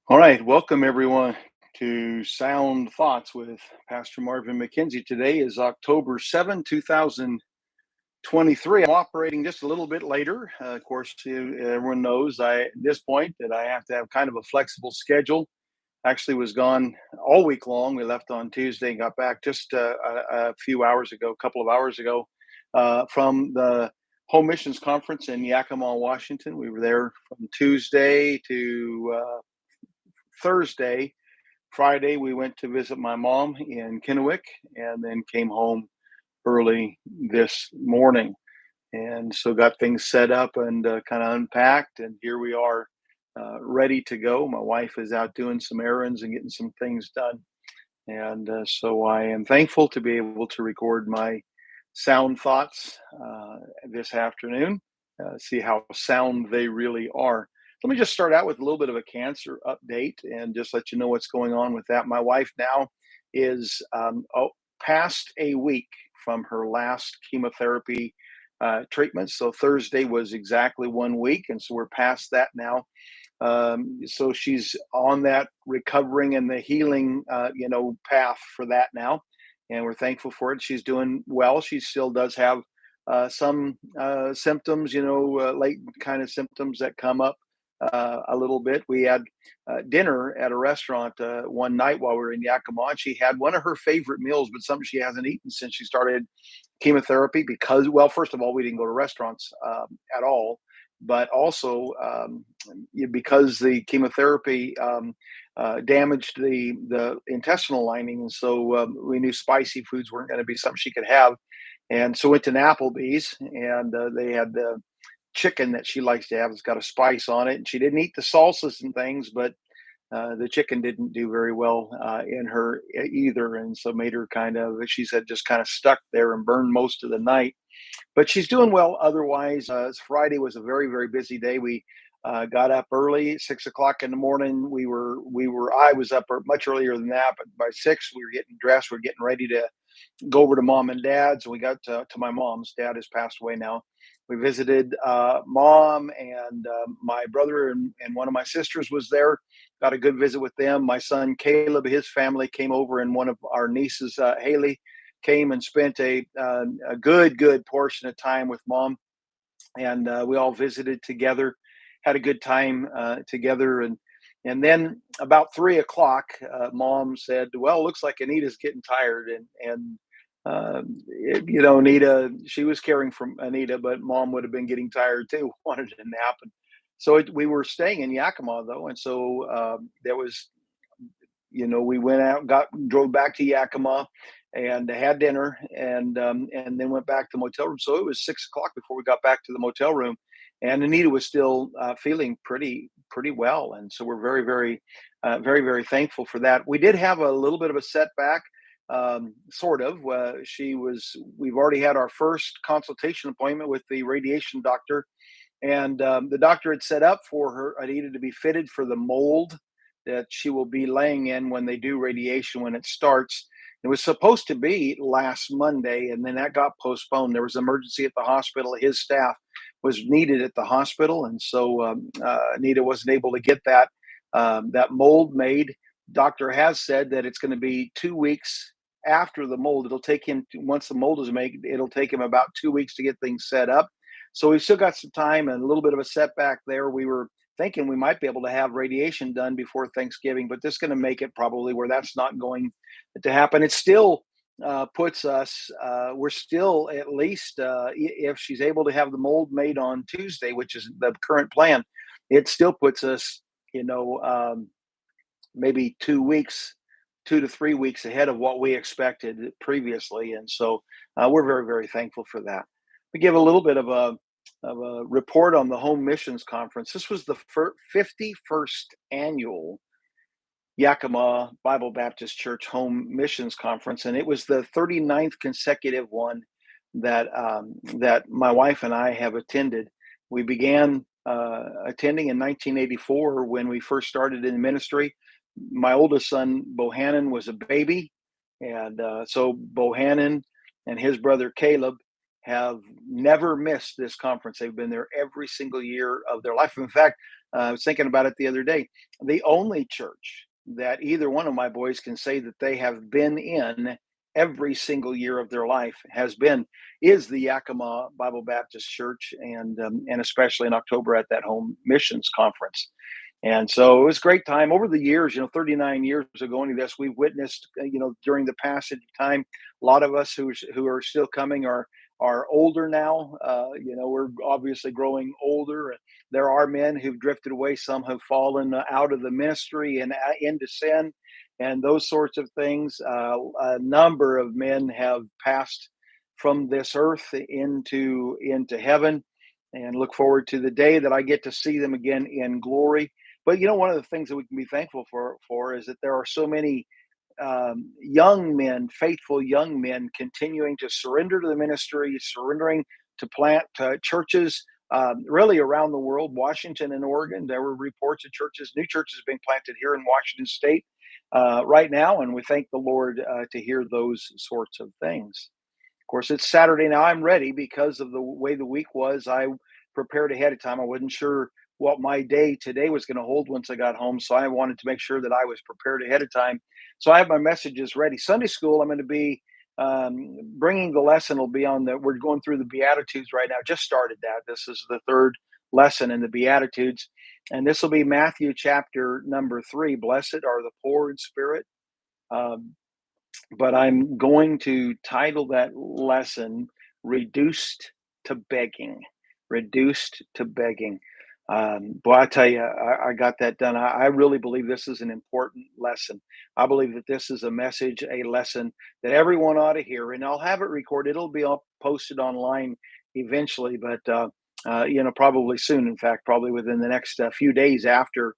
All right, welcome everyone to Sound Thoughts with Pastor Marvin McKenzie. Today is October 7, 2023. I'm operating just a little bit later. Of course, everyone knows at this point that I have to have kind of a flexible schedule. Actually, was gone all week long. We left on Tuesday and got back just a few hours ago, a couple of hours ago, from the Home Missions Conference in Yakima, Washington. We were there from Tuesday to Thursday. Friday, we went to visit my mom in Kennewick and then came home early this morning. And so got things set up and kind of unpacked. And here we are ready to go. My wife is out doing some errands and getting some things done. And so I am thankful to be able to record my sound thoughts this afternoon, see how sound they really are. Let me just start out with a little bit of a cancer update and just let you know what's going on with that. My wife now is past a week from her last chemotherapy treatment. So Thursday was exactly 1 week, and so we're past that now. So she's on that recovering and the healing, path for that now, and we're thankful for it. She's doing well. She still does have some symptoms, latent kind of symptoms that come up a little bit. We had dinner at a restaurant one night while we were in Yakima, and she had one of her favorite meals, but something she hasn't eaten since she started chemotherapy because, well, first of all, we didn't go to restaurants at all, but also because the chemotherapy damaged the intestinal lining, and so we knew spicy foods weren't going to be something she could have, and so went to Applebee's, and they had the chicken that she likes to have. It's got a spice on it, and she didn't eat the salsas and things, but the chicken didn't do very well in her either, and so made her kind of, she said, just kind of stuck there and burned most of the night. But she's doing well otherwise. Friday was a very, very busy day. We got up early, 6 o'clock in the morning. I was up much earlier than that, but by 6 we were getting dressed. We're getting ready to go over to mom and dad's. And we got to my mom's. Dad has passed away now. We visited mom, and my brother and one of my sisters was there. Got a good visit with them. My son Caleb, his family came over, and one of our nieces, Haley, came and spent a good portion of time with mom, and we all visited together, had a good time together, and then about 3 o'clock, mom said, "Well, looks like Anita's getting tired," and Anita, she was caring for Anita, but mom would have been getting tired too, wanted a nap. And so we were staying in Yakima though. And so there was, we went out, drove back to Yakima and had dinner, and then went back to the motel room. So it was 6 o'clock before we got back to the motel room, and Anita was still feeling pretty well. And so we're very, very, very thankful for that. We did have a little bit of a setback, sort of. We've already had our first consultation appointment with the radiation doctor, and the doctor had set up for her Anita to be fitted for the mold that she will be laying in when they do radiation when it starts. It was supposed to be last Monday, and then that got postponed. There was an emergency at the hospital. His staff was needed at the hospital, and so Anita wasn't able to get that mold made. Doctor has said that it's going to be 2 weeks after the mold. It'll take him, once the mold is made, it'll take him about 2 weeks to get things set up. So we've still got some time and a little bit of a setback there. We were thinking we might be able to have radiation done before Thanksgiving, but this is going to make it probably where that's not going to happen. It still puts us, we're still at least, if she's able to have the mold made on Tuesday, which is the current plan, it still puts us, maybe 2 weeks, 2 to 3 weeks ahead of what we expected previously. And so we're very, very thankful for that. We give a little bit of a report on the Home Missions Conference. This was the 51st annual Yakima Bible Baptist Church Home Missions Conference, and it was the 39th consecutive one that my wife and I have attended. We began attending in 1984 when we first started in ministry. My oldest son Bohannon was a baby, and so Bohannon and his brother Caleb have never missed this conference. They've been there every single year of their life. In fact, I was thinking about it the other day. The only church that either one of my boys can say that they have been in every single year of their life is the Yakima Bible Baptist Church, and especially in October at that home missions conference. And so it was a great time over the years, 39 years of going to this. We've witnessed, during the passage of time, a lot of us who are still coming are older now. We're obviously growing older. There are men who've drifted away. Some have fallen out of the ministry and into sin and those sorts of things. A number of men have passed from this earth into heaven, and look forward to the day that I get to see them again in glory. But one of the things that we can be thankful for is that there are so many young men, faithful young men, continuing to surrender to the ministry, surrendering to plant churches really around the world. Washington and Oregon, there were reports of new churches being planted here in Washington State right now, and we thank the Lord to hear those sorts of things. Of course, it's Saturday now. I'm ready because of the way the week was. I prepared ahead of time. I wasn't sure what my day today was going to hold once I got home, so I wanted to make sure that I was prepared ahead of time. So I have my messages ready. Sunday school, I'm going to be bringing the lesson. Will be we're going through the Beatitudes right now. Just started that. This is the third lesson in the Beatitudes, and this will be Matthew chapter number 3. Blessed are the poor in spirit. But I'm going to title that lesson Reduced to Begging. Reduced to Begging. Boy, I tell you, I got that done. I really believe this is an important lesson. I believe that this is a lesson that everyone ought to hear. And I'll have it recorded. It'll be posted online eventually, but probably soon. In fact, probably within the next few days after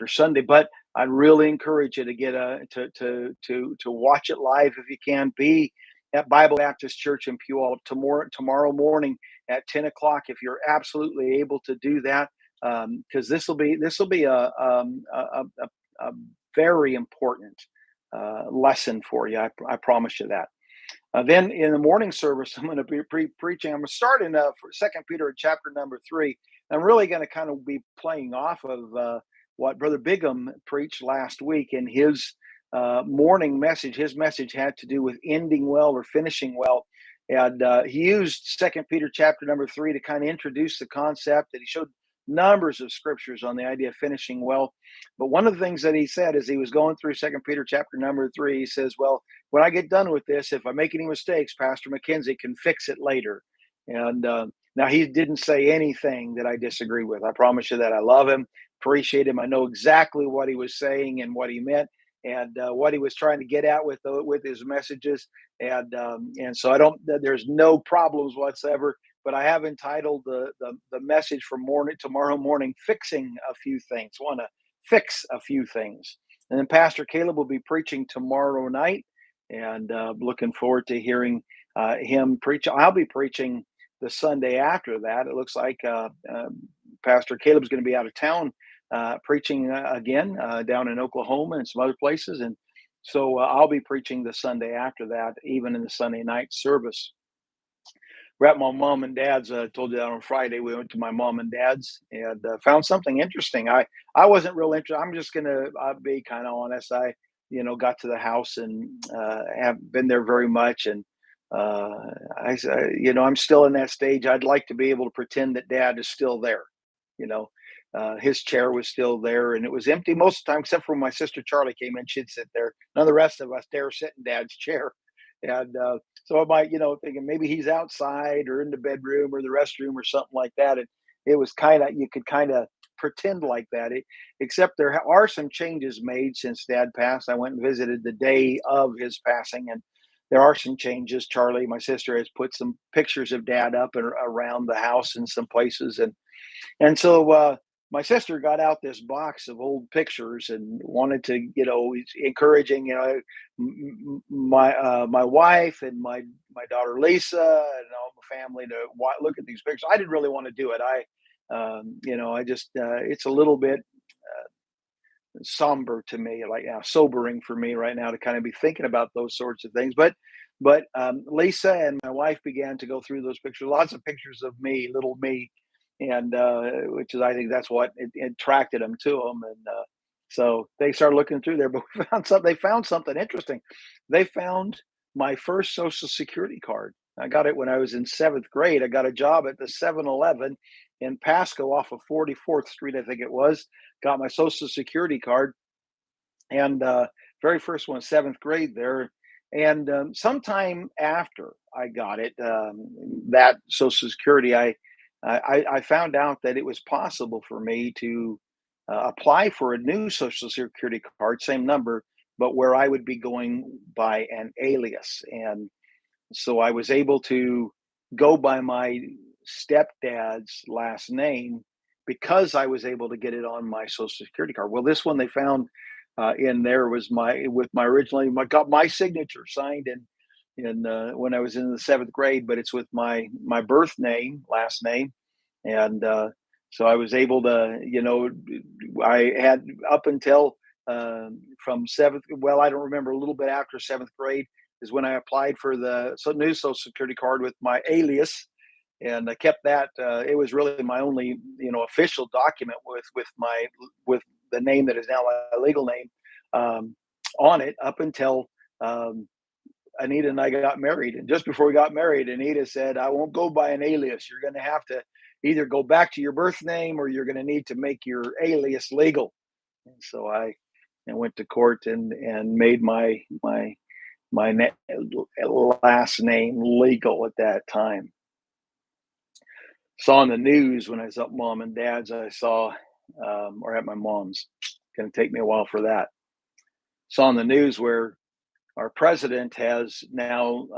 Sunday. But I'd really encourage you to get to watch it live if you can. Be at Bible Baptist Church in Puyallup tomorrow morning at 10 o'clock if you're absolutely able to do that, because this will be a very important lesson for you. I promise you that. Then in the morning service, I'm going to be preaching. I'm starting for 2 Peter chapter number 3. I'm really going to kind of be playing off of what Brother Bigham preached last week in his morning message. His message had to do with ending well or finishing well. And he used 2 Peter chapter number 3 to kind of introduce the concept, that he showed numbers of scriptures on the idea of finishing well. But one of the things that he said as he was going through 2 Peter chapter number 3, he says, well, when I get done with this, if I make any mistakes, Pastor McKenzie can fix it later. And now he didn't say anything that I disagree with. I promise you that. I love him, appreciate him. I know exactly what he was saying and what he meant, and what he was trying to get at with his messages. And so there's no problems whatsoever. But I have entitled the message for tomorrow morning, Fixing a Few Things. I want to fix a few things. And then Pastor Caleb will be preaching tomorrow night, and looking forward to hearing him preach. I'll be preaching the Sunday after that. It looks like Pastor Caleb's going to be out of town preaching again down in Oklahoma and some other places. And so I'll be preaching the Sunday after that, even in the Sunday night service. We're at my mom and dad's. I told you that on Friday. We went to my mom and dad's and found something interesting. I wasn't real interested. I'm just going to be kind of honest. I got to the house and haven't been there very much. And I'm still in that stage. I'd like to be able to pretend that Dad is still there. His chair was still there and it was empty most of the time, except for when my sister Charlie came in. She'd sit there. None of the rest of us dare sit in Dad's chair. And so I might, thinking maybe he's outside or in the bedroom or the restroom or something like that. And it was you could kind of pretend like that. Except there are some changes made since Dad passed. I went and visited the day of his passing, and there are some changes. Charlie, my sister, has put some pictures of Dad up and around the house in some places. And so my sister got out this box of old pictures and wanted to, encouraging, my wife and my daughter Lisa and all the family to look at these pictures. I didn't really want to do it. I just it's a little bit somber to me, like sobering for me right now to kind of be thinking about those sorts of things. But But Lisa and my wife began to go through those pictures, lots of pictures of me, little me, and which is, I think that's what it attracted them to them. And so they started looking through there, but we found something. They found something interesting. They found my first Social Security card. I got it when I was in seventh grade. I got a job at the 7-Eleven in Pasco off of 44th Street, I think it was. Got my Social Security card, and very first one, seventh grade there. And sometime after I got it, that Social Security, I found out that it was possible for me to apply for a new Social Security card, same number, but where I would be going by an alias. And so I was able to go by my stepdad's last name because I was able to get it on my Social Security card. Well, this one they found in there was my with my originally my got my signature signed in when I was in the seventh grade, but it's with my birth name, last name, and so I was able to, I had up until from seventh. Well, I don't remember. A little bit after seventh grade is when I applied for the new Social Security card with my alias, and I kept that. It was really my only, official document with the name that is now my legal name um, on it up until um, Anita and I got married. And just before we got married, Anita said, "I won't go by an alias. You're going to have to either go back to your birth name or you're going to need to make your alias legal." And so I went to court and made my last name legal at that time. Saw on the news when I was up mom and dad's, I saw, or at my mom's, going to take me a while for that. Saw on the news where our president has now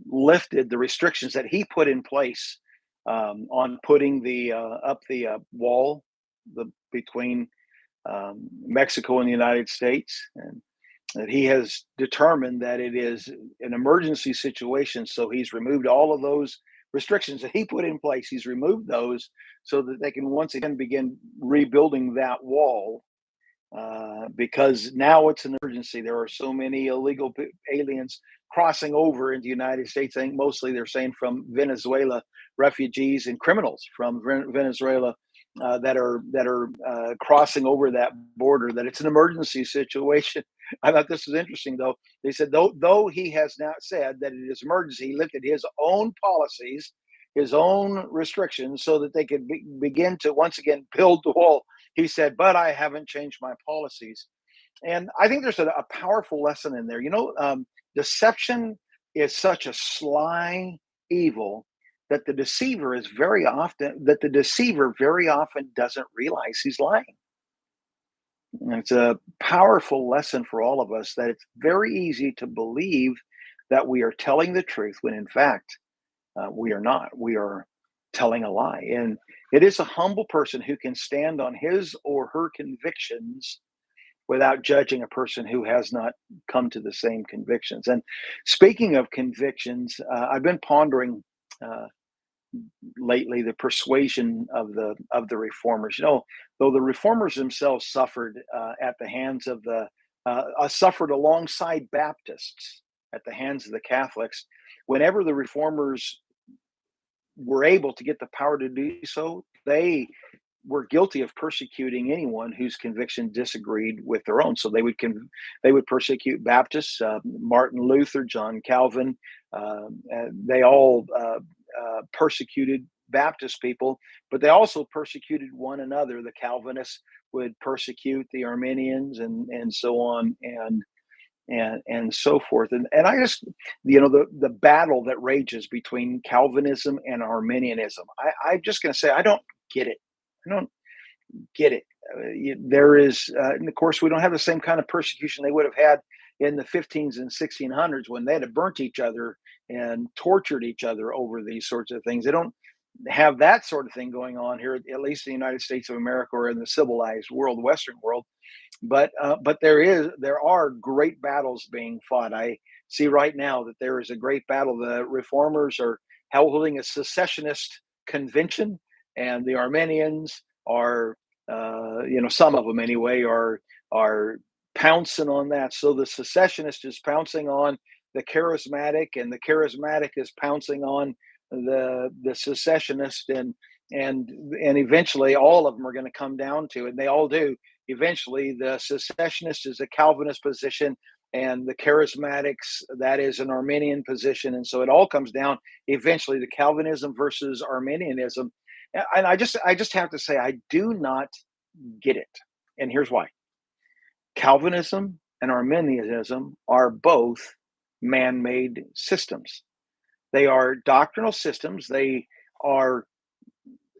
lifted the restrictions that he put in place on putting the up the wall between Mexico and the United States, and that he has determined that it is an emergency situation. So he's removed all of those restrictions that he put in place. He's removed those so that they can once again begin rebuilding that wall because now it's an emergency. There are so many illegal aliens crossing over into the United States. I think mostly they're saying from Venezuela, refugees and criminals from Venezuela that are crossing over that border. That it's an emergency situation. I thought this was interesting, though. They said though he has now said that it is emergency, he lifted his own policies, his own restrictions, so that they could begin to once again build the wall. He said, "But I haven't changed my policies." And I think there's a powerful lesson in there. Deception is such a sly evil that the deceiver very often doesn't realize he's lying. And it's a powerful lesson for all of us that it's very easy to believe that we are telling the truth when in fact we are not. We are telling a lie. And it is a humble person who can stand on his or her convictions without judging a person who has not come to the same convictions. And speaking of convictions, I've been pondering uh, lately the persuasion of the reformers. Though the reformers themselves suffered at the hands of the suffered alongside Baptists at the hands of the Catholics. Whenever the reformers were able to get the power to do so, they were guilty of persecuting anyone whose conviction disagreed with their own. So they would persecute Baptists, Martin Luther, John Calvin. They all persecuted Baptist people, but they also persecuted one another. The Calvinists would persecute the Arminians, and so on, and so forth. And I just, the battle that rages between Calvinism and Arminianism. I'm just going to say I don't get it. I don't get it. There is, and of course, we don't have the same kind of persecution they would have had in the 15s and 1600s when they had to burnt each other and tortured each other over these sorts of things. They don't have that sort of thing going on here, at least in the United States of America or in the civilized world, Western world. But there are great battles being fought. I see right now that there is a great battle. The reformers are holding a secessionist convention, and the Armenians are, some of them anyway, are pouncing on that. So the secessionist is pouncing on the charismatic, and the charismatic is pouncing on the secessionist, and eventually all of them are going to come down to it, and they all do. Eventually, the secessionist is a Calvinist position, and the charismatics, that is an Arminian position, and so it all comes down eventually to Calvinism versus Arminianism. And I just have to say, I do not get it, and here's why. Calvinism and Arminianism are both man-made systems. They are doctrinal systems. They are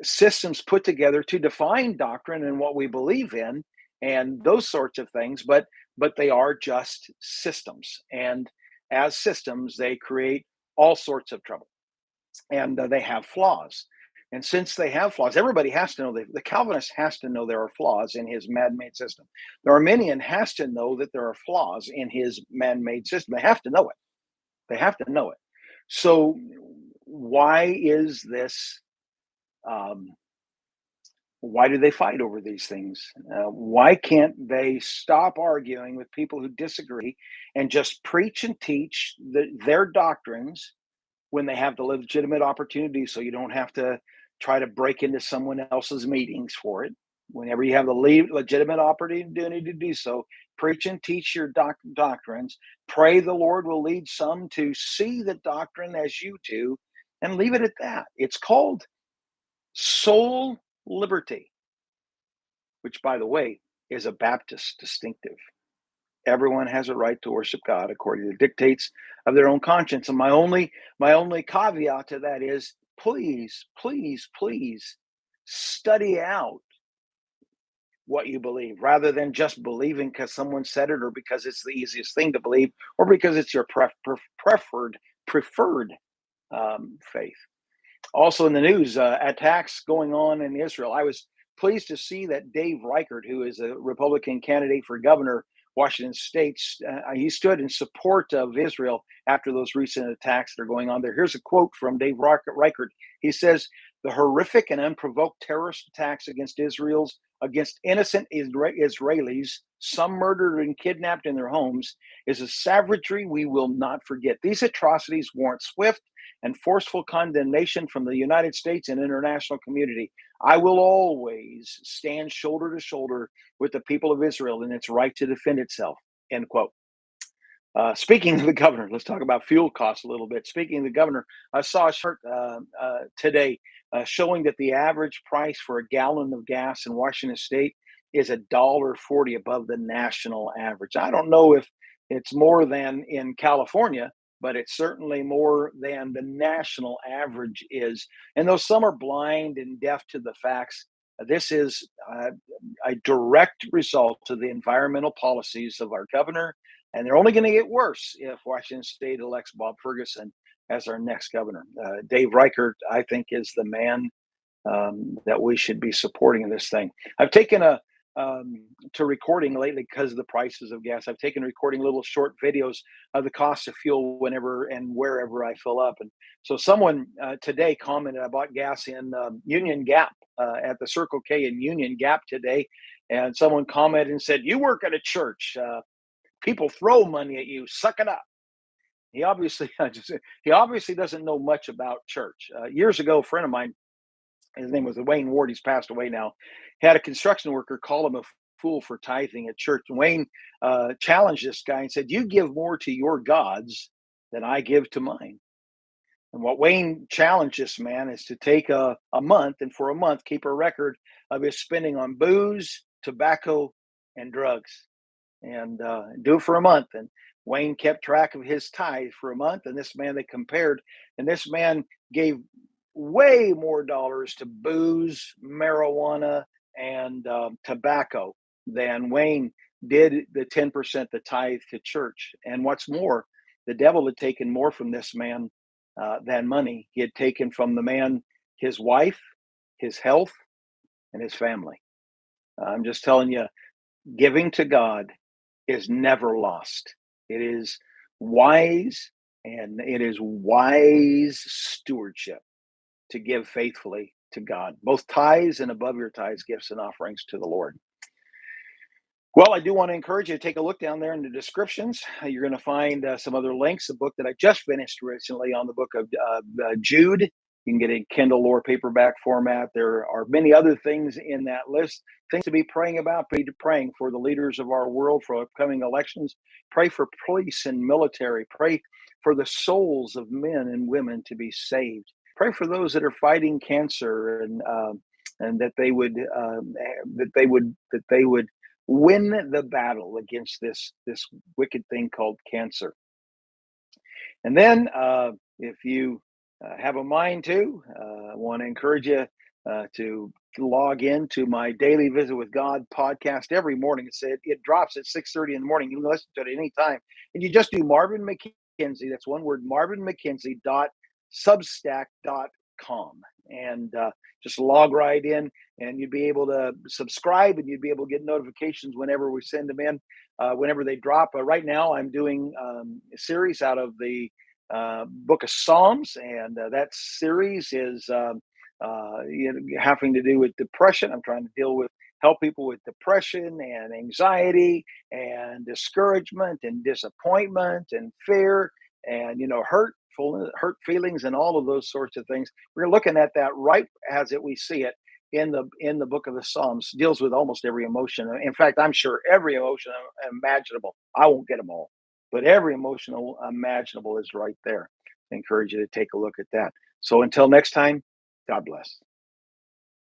systems put together to define doctrine and what we believe in and those sorts of things, but they are just systems, and as systems they create all sorts of trouble, and they have flaws. And since they have flaws, everybody has to know, the Calvinist has to know there are flaws in his man-made system. The Arminian has to know that there are flaws in his man-made system. They have to know it. They have to know it. So why is this? Why do they fight over these things? Why can't they stop arguing with people who disagree and just preach and teach their doctrines when they have the legitimate opportunity, so you don't have to try to break into someone else's meetings for it? Whenever you have the legitimate opportunity to do so, preach and teach your doctrines. Pray the Lord will lead some to see the doctrine as you do, and leave it at that. It's called soul liberty, which, by the way, is a Baptist distinctive. Everyone has a right to worship God according to the dictates of their own conscience. And my only caveat to that is, please, please, please study out what you believe, rather than just believing because someone said it, or because it's the easiest thing to believe, or because it's your preferred faith. Also in the news, attacks going on in Israel. I was pleased to see that Dave Reichert, who is a Republican candidate for governor, Washington State, he stood in support of Israel after those recent attacks that are going on there. Here's a quote from Dave Reichert. He says, "The horrific and unprovoked terrorist attacks against innocent Israelis, some murdered and kidnapped in their homes, is a savagery we will not forget. These atrocities warrant swift and forceful condemnation from the United States and international community. I will always stand shoulder to shoulder with the people of Israel in its right to defend itself." End quote. Speaking of the governor, let's talk about fuel costs a little bit. Speaking of the governor, I saw a chart today showing that the average price for a gallon of gas in Washington State is $1.40 above the national average. I don't know if it's more than in California, but it's certainly more than the national average is. And though some are blind and deaf to the facts, this is a direct result of the environmental policies of our governor, and they're only going to get worse if Washington State elects Bob Ferguson as our next governor. Dave Reichert, I think, is the man that we should be supporting in this thing. I've taken to recording lately because of the prices of gas. I've taken recording little short videos of the cost of fuel whenever and wherever I fill up. And so someone today commented, I bought gas in Union Gap at the Circle K in Union Gap today. And someone commented and said, "You work at a church. People throw money at you. Suck it up." He obviously doesn't know much about church. Years ago, a friend of mine, his name was Wayne Ward, he's passed away now, had a construction worker call him a fool for tithing at church. And Wayne challenged this guy and said, "You give more to your gods than I give to mine." And what Wayne challenged this man is to take a month, and for a month keep a record of his spending on booze, tobacco, and drugs, and do it for a month. And Wayne kept track of his tithe for a month, and this man, they compared, and this man gave way more dollars to booze, marijuana, and tobacco than Wayne did the 10%, the tithe to church. And what's more, the devil had taken more from this man than money. He had taken from the man his wife, his health, and his family. I'm just telling you, giving to God is never lost. It is wise, and it is wise stewardship to give faithfully to God, both tithes and above your tithes, gifts and offerings to the Lord. Well, I do want to encourage you to take a look down there in the descriptions. You're going to find some other links. A book that I just finished recently on the book of Jude. You can get a Kindle or paperback format. There are many other things in that list. Things to be praying about. Be praying for the leaders of our world for upcoming elections. Pray for police and military. Pray for the souls of men and women to be saved. Pray for those that are fighting cancer and that they would win the battle against this wicked thing called cancer. And then, if you have a mind to, I want to encourage you to log in to my Daily Visit with God podcast every morning. It drops at 6:30 in the morning. You can listen to it anytime, and you just do Marvin McKenzie. That's one word, Marvin McKenzie .substack.com, and just log right in, and you'd be able to subscribe, and you'd be able to get notifications whenever we send them in, whenever they drop. Right now, I'm doing a series out of the Book of Psalms, and that series is having to do with depression. I'm trying to help people with depression and anxiety and discouragement and disappointment and fear and hurt feelings and all of those sorts of things. We're looking at that right as we see it in the book of the Psalms. Deals with almost every emotion. In fact, I'm sure every emotion imaginable. I won't get them all, but every emotional imaginable is right there. I encourage you to take a look at that. So until next time, God bless.